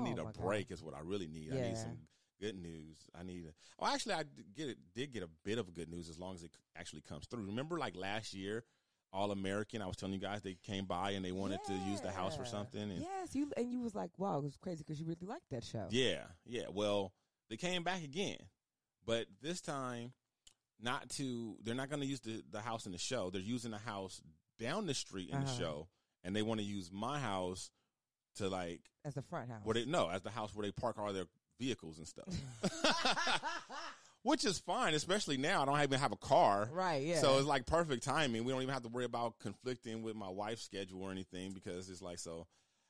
need a break is what I really need. I need some good news. Actually, I did get a bit of good news as long as it actually comes through. Remember, like last year, All American, I was telling you guys they came by and they wanted to use the house for something. And yes, you was like, wow, it was crazy because you really liked that show. Yeah. Well, they came back again, but this time they're not going to use the house in the show. They're using the house down the street in the show, and they want to use my house to like as the front house. As the house where they park all their vehicles and stuff. Which is fine, especially now. I don't even have a car. Right, yeah. So it's like perfect timing. We don't even have to worry about conflicting with my wife's schedule or anything because it's like, so,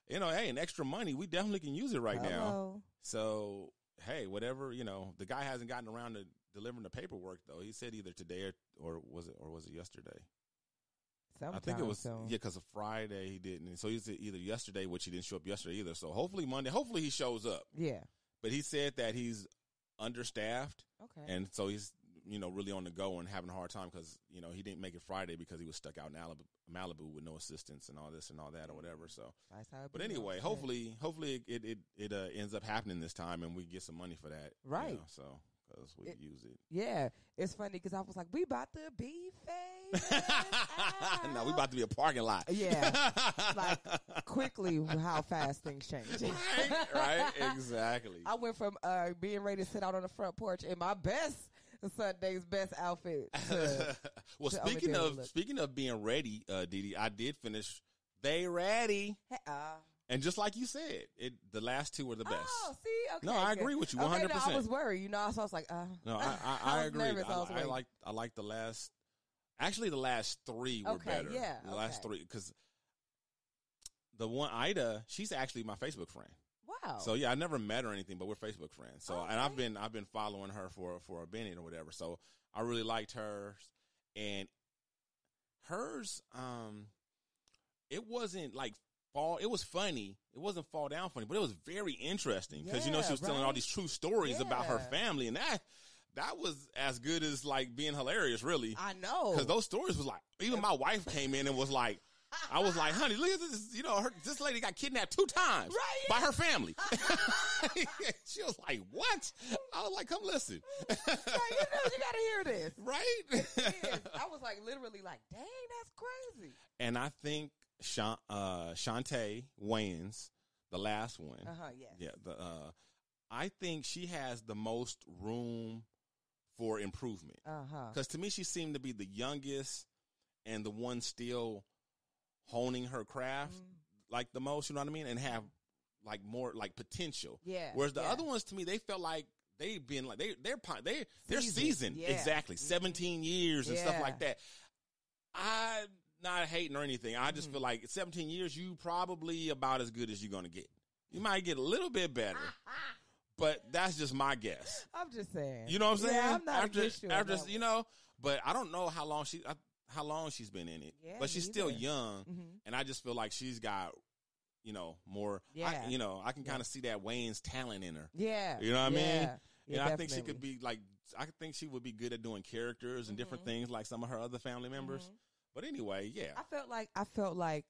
hey, an extra money, we definitely can use it right now. So, hey, whatever, the guy hasn't gotten around to delivering the paperwork, though. He said either today or was it yesterday? Sometime I think it was, soon. because of Friday he didn't. So he said either yesterday, which he didn't show up yesterday either. So hopefully Monday, he shows up. Yeah. But he said that he's understaffed. Okay. And so he's, really on the go and having a hard time because, he didn't make it Friday because he was stuck out in Malibu with no assistance and all this and all that or whatever. So, but anyway, hopefully it ends up happening this time and we get some money for that. Right. So, because we use it. Yeah. It's funny because I was like, we about to be famous. No, we about to be a parking lot. Yeah. Like quickly how fast things change. Right, exactly. I went from being ready to sit out on the front porch in my Sunday's best outfit. Well, speaking of being ready, Didi, I did finish They Ready. And just like you said, the last two were the best. Oh, see? Okay. No, I agree with you 100%. Okay, no, I was worried, so I was like, No, I agree. Nervous, I like the last. Actually, the last three were better. Yeah, the last three, because the one Ida, she's actually my Facebook friend. Wow. So yeah, I never met her or anything, but we're Facebook friends. So and I've been following her for a minute or whatever. So I really liked hers, and hers. It wasn't like it was funny. It wasn't fall down funny, but it was very interesting because she was telling all these true stories about her family, and that was as good as like being hilarious, really. I know, because those stories was like, even my wife came in and was like, I was like, honey, look at this. This lady got kidnapped 2 times by her family. She was like, what? I was like, come listen. You got to hear this. Right? I was like, literally like, dang, that's crazy. And I think Shantae Wayans, the last one. Yes. Yeah. I think she has the most room for improvement. Because to me, she seemed to be the youngest and the one still honing her craft like the most, you know what I mean? And have like more like potential. Yeah. Whereas the other ones, to me, they felt like they've been like they're seasoned. Yeah. Exactly. 17 years and stuff like that. I'm not hating or anything. I just feel like 17 years, you probably about as good as you're going to get. You might get a little bit better. But that's just my guess. I'm just saying. You know what I'm saying? Yeah, I'm not after but I don't know how long she's been in it. Yeah, but she's still young, and I just feel like she's got, more. Yeah. I can kind of see that Wayne's talent in her. Yeah. You know what I mean? Yeah, and I think she could be like, I think she would be good at doing characters and different things like some of her other family members. But anyway, yeah. I felt like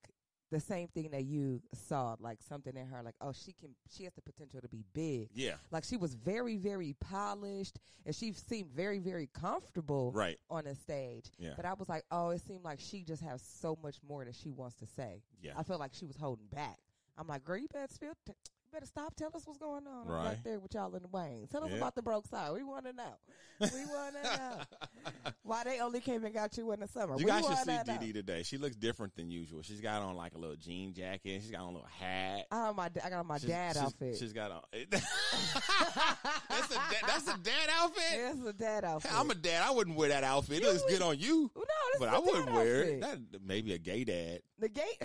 the same thing that you saw, like something in her, like, oh, she has the potential to be big. Yeah. Like she was very, very polished and she seemed very, very comfortable on the stage. Yeah. But I was like, oh, it seemed like she just has so much more that she wants to say. Yeah. I felt like she was holding back. I'm like, girl, you better stop. Tell us what's going on. Right. I'm right there with y'all in the Wayne. Tell us about the broke side. We want to know. We want to know why they only came and got you in the summer. You guys should see Dee Dee today. She looks different than usual. She's got on like a little jean jacket. She's got on a little hat. I got on my dad outfit. She's got on. That's a dad outfit? It's a dad outfit. Hey, I'm a dad. I wouldn't wear that outfit. It looks good on you. No, this but is I wouldn't wear it. That maybe a gay dad. The gay.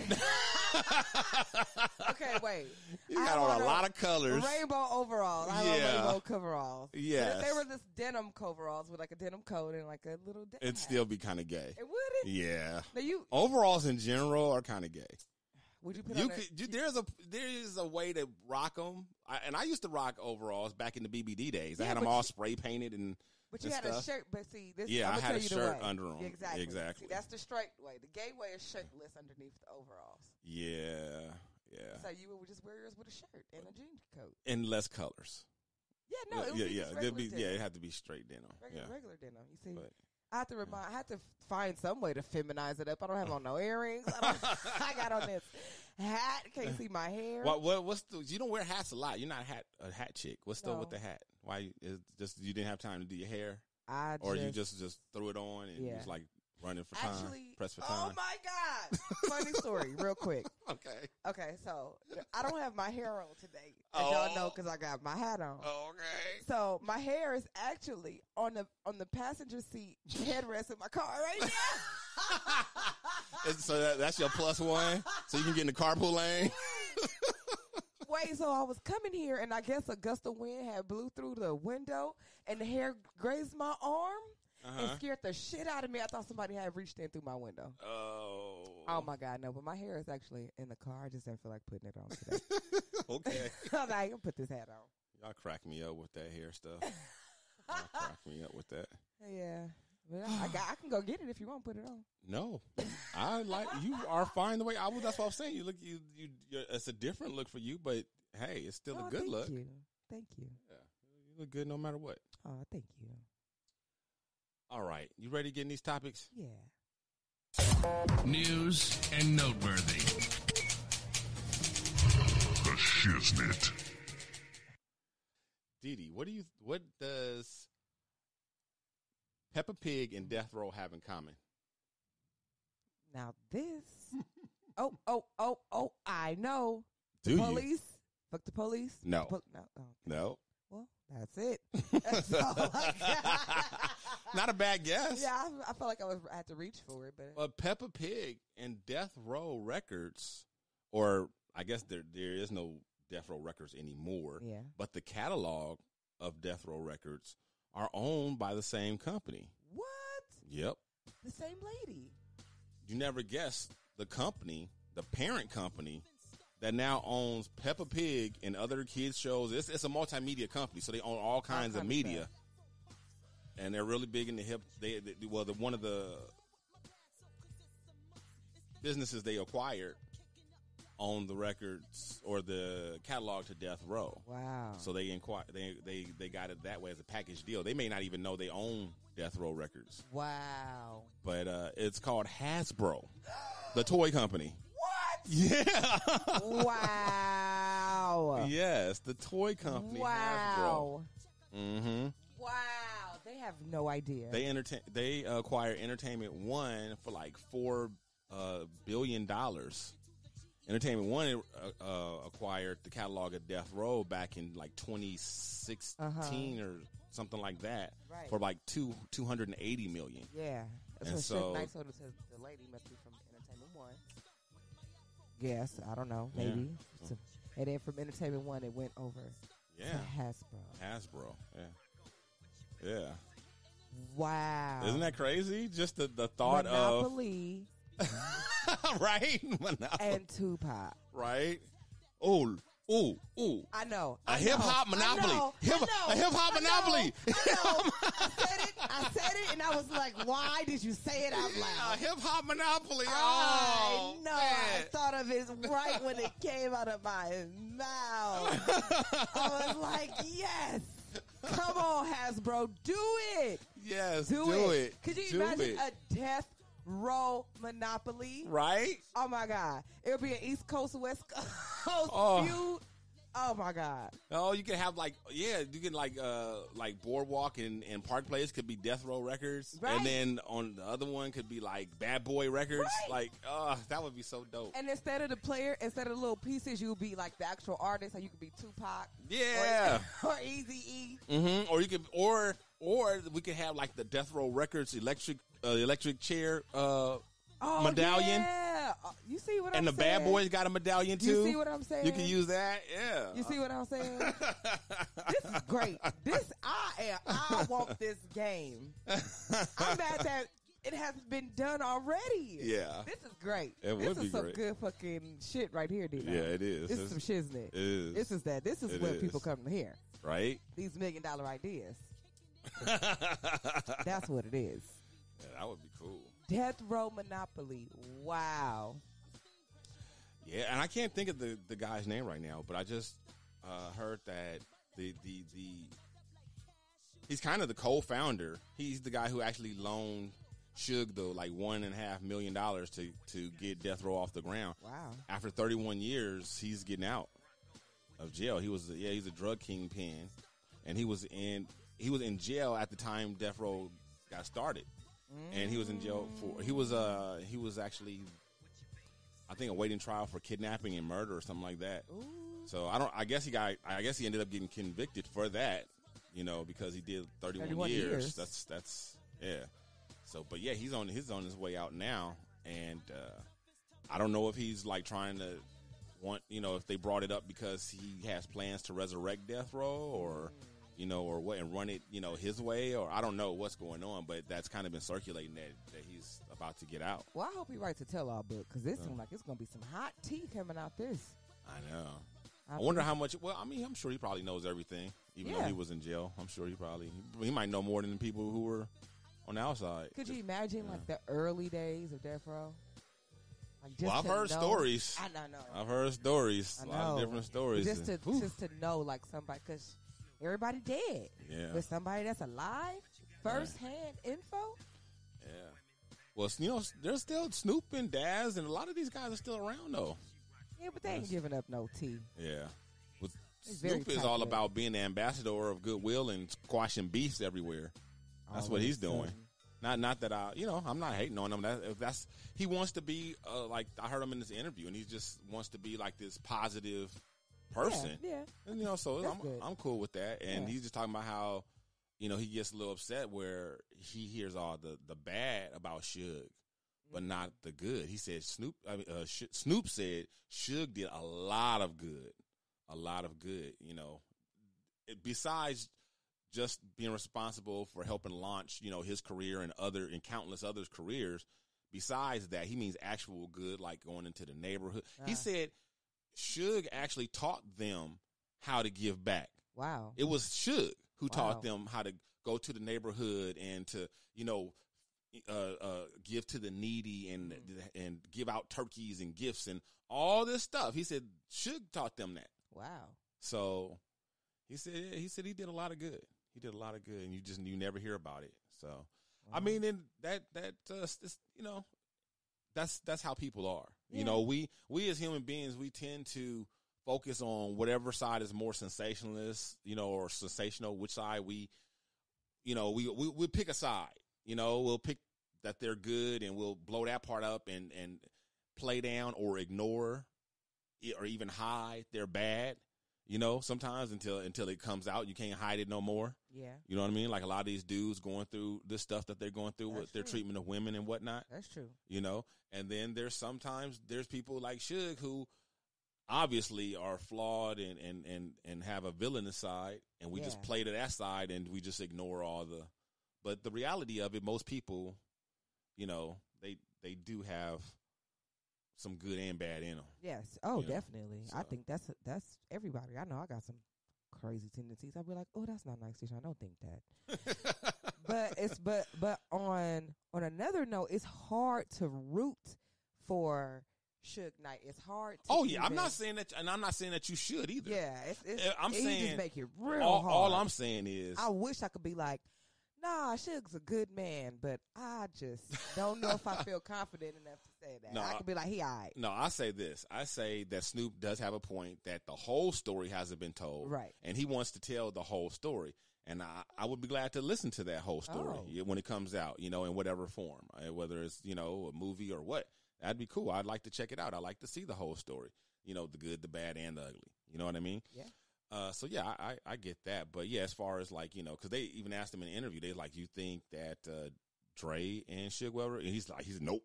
Okay, wait. You got on a lot of colors. Rainbow overalls. I love rainbow coveralls. Yes. If they were this denim coveralls with like a denim coat and like a little dad. It'd still be kind of gay. It wouldn't? Yeah. Now overalls in general are kind of gay. Would you put there's a way to rock them. I used to rock overalls back in the BBD days. I had them all spray painted and But you had a shirt, but see, this I had a shirt way. under them. Exactly. Exactly. See, that's the straight way. The gay way is shirtless underneath the overalls. Yeah. Yeah. So you would just wear yours with a shirt and a jean coat. And less colors. Yeah, no, it would be just regular denim. it had to be straight denim. Regular denim. You see, But, I had to find some way to feminize it up. I don't have on no earrings. I got on this hat. Can't see my hair. You don't wear hats a lot. You're not a hat chick. What's the with the hat? Why is just you didn't have time to do your hair, you just threw it on and was like running for time, press for time. Oh my God! Funny story, real quick. Okay. So I don't have my hair on today, as y'all know, because I got my hat on. Okay. So my hair is actually on the passenger seat headrest in my car right now. So that's your plus one, so you can get in the carpool lane. Wait, so I was coming here, and I guess a gust of wind had blew through the window, and the hair grazed my arm. And scared the shit out of me. I thought somebody had reached in through my window. Oh my God, no. But my hair is actually in the car. I just didn't feel like putting it on today. Okay. I'm like, I'm gonna put this hat on. Y'all crack me up with that hair stuff. Y'all crack me up with that. Yeah. But I can go get it if you want to put it on. No. You are fine the way that's what I'm saying. You look, it's a different look for you, but hey, it's still a good look. Thank you. Yeah. You look good no matter what. Oh, thank you. All right. You ready to get in these topics? Yeah. News and noteworthy. The Shiznit. Didi, what does Peppa Pig and Death Row have in common? Now this. I know. Do the police. Fuck the police. No. No. Well, that's it. That's all I got. Not a bad guess. Yeah, I felt like I had to reach for it, but Peppa Pig and Death Row Records, or I guess there is no Death Row Records anymore. Yeah. But the catalog of Death Row Records are owned by the same company. What? Yep. The same lady. You never guessed the company, the parent company, that now owns Peppa Pig and other kids shows. It's a multimedia company, so they own all kinds of media. And they're really big in the hip. One of the businesses they acquired owned the records or the catalog to Death Row. Wow! So they got it that way as a package deal. They may not even know they own Death Row Records. Wow! But it's called Hasbro, the toy company. What? Yeah! Wow! Yes, the toy company. Wow! Hasbro. Mm-hmm. Wow! They have no idea. They acquired Entertainment One for like $4 billion. Entertainment One acquired the catalog of Death Row back in like 2016 or something like that, right, for like $280 million. Yeah, that's what Nice Soda says. The lady must be from Entertainment One. Yes, I don't know, maybe. Yeah. And then from Entertainment One, it went over to Hasbro. Yeah. Wow. Isn't that crazy? Just the thought Monopoly. Right? Monopoly. And Tupac. Right? Ooh. I know. A hip-hop monopoly. A hip-hop monopoly. I said it, and I was like, why did you say it out loud? A hip-hop monopoly. I know. I thought of it right when it came out of my mouth. I was like, yes. Come on, Hasbro. Do it. Yes, do it. Could you imagine a Death Row Monopoly? Right? Oh, my God. It would be an East Coast, West Coast feud. Oh, my God. Oh, you can have you can like Boardwalk and Park Place could be Death Row Records. Right. And then on the other one could be like Bad Boy Records. Right. That would be so dope. And instead of the little pieces, you would be like the actual artist. So you could be Tupac. Yeah. Or Eazy-E. Mm-hmm. Or you could, or we could have like the Death Row Records electric chair medallion. Yeah. You see what I'm saying? And the Bad Boys got a medallion too. You see what I'm saying? You can use that. Yeah. You see what I'm saying? This is great. I want this game. I'm mad that it hasn't been done already. Yeah. This is great. It would be great. This is some good fucking shit right here, D-Lo. Yeah, it is. This is some shiznit. It is. This is what people come to hear. Right? These $1 million ideas. That's what it is. Yeah, that would be cool. Death Row Monopoly. Wow. Yeah, and I can't think of the guy's name right now, but I just heard that he's kind of the co-founder. He's the guy who actually loaned Suge the like $1.5 million to get Death Row off the ground. Wow. After 31 years, he's getting out of jail. He's a drug kingpin, and he was in jail at the time Death Row got started, and he was in jail for he was actually, I think, awaiting trial for kidnapping and murder or something like that. Ooh. So I guess he ended up getting convicted for that, because he did 31 years. That's yeah. So, but yeah, he's on his way out now, and I don't know if he's like trying to if they brought it up because he has plans to resurrect Death Row or what, and run it, his way, or I don't know what's going on, but that's kind of been circulating that he's about to get out. Well, I hope he writes a tell-all book because it seems like it's going to be some hot tea coming out this. I know. I wonder how much. Well, I mean, I'm sure he probably knows everything, even though he was in jail. I'm sure he might know more than the people who were on the outside. Could you imagine like the early days of Death Row? Like, I've heard stories. I know. I've heard stories. A lot of different stories. Just to know, like, somebody, because everybody dead. Yeah. But somebody that's alive, first-hand info. Yeah. Well, there's still Snoop and Daz, and a lot of these guys are still around, though. Yeah, but they ain't giving up no tea. Yeah. Well, Snoop is all about being the ambassador of goodwill and squashing beefs everywhere. That's what he's doing. Not that I'm not hating on him. That's he wants to be like I heard him in this interview, and he just wants to be like this positive person. Yeah. And so I'm cool with that. And he's just talking about how he gets a little upset where he hears all the bad about Suge, but not the good. He said Snoop said Suge did a lot of good. Besides just being responsible for helping launch, his career and countless others' careers. Besides that, he means actual good, like going into the neighborhood. He said Suge actually taught them how to give back. Wow. It was Suge who taught them how to go to the neighborhood and to, give to the needy and give out turkeys and gifts and all this stuff. He said Suge taught them that. Wow. So he said he did a lot of good. He did a lot of good, and you never hear about it. So, I mean, and that's how people are. Yeah. We as human beings, we tend to focus on whatever side is more sensationalist, or sensational. Which side we pick a side. We'll pick that they're good, and we'll blow that part up and play down or ignore or even hide they're bad. Sometimes until it comes out, you can't hide it no more. Yeah. You know what I mean? Like a lot of these dudes going through this stuff that they're going through with their treatment of women and whatnot. That's true. And then there's people like Suge who obviously are flawed and have a villainous side, and we just play to that side and we just ignore but the reality of it, most people, they do have some good and bad in them. Yes. Oh, definitely. So. I think that's everybody. I know I got some crazy tendencies. I'll be like, oh, that's not nice. I don't think that. but on another note, it's hard to root for Suge Knight. It's hard to I'm not saying that, and I'm not saying that you should either. Yeah, I'm saying just make it real hard. All I'm saying is I wish I could be like, nah, Suge's a good man, but I just don't know if I feel confident enough to say that. I could be like, he all right. No, I say this. I say that Snoop does have a point that the whole story hasn't been told. Right. And he wants to tell the whole story. And I would be glad to listen to that whole story when it comes out, in whatever form, whether it's, a movie or what. That'd be cool. I'd like to check it out. I'd like to see the whole story, the good, the bad, and the ugly. You know what I mean? Yeah. So yeah, I get that, but yeah, as far as like because they even asked him in an interview, they like, you think that Dre and Suge Weber, and he's nope.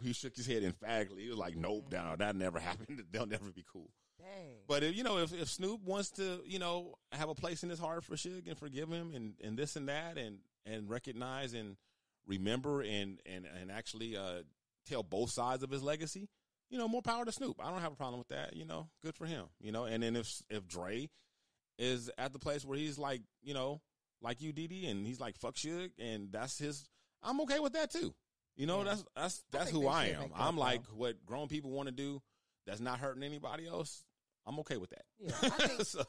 He shook his head emphatically. He was like, nope, that never happened. They'll never be cool. Dang. But if Snoop wants to have a place in his heart for Suge and forgive him and this and that and recognize and remember and actually tell both sides of his legacy. More power to Snoop. I don't have a problem with that. Good for him. And then if Dre is at the place where he's like, like you, Didi, and he's like, fuck Suge, and that's his, I'm okay with that too. That's who I am. I'm like, what grown people want to do, that's not hurting anybody else, I'm okay with that. Yeah, I think, so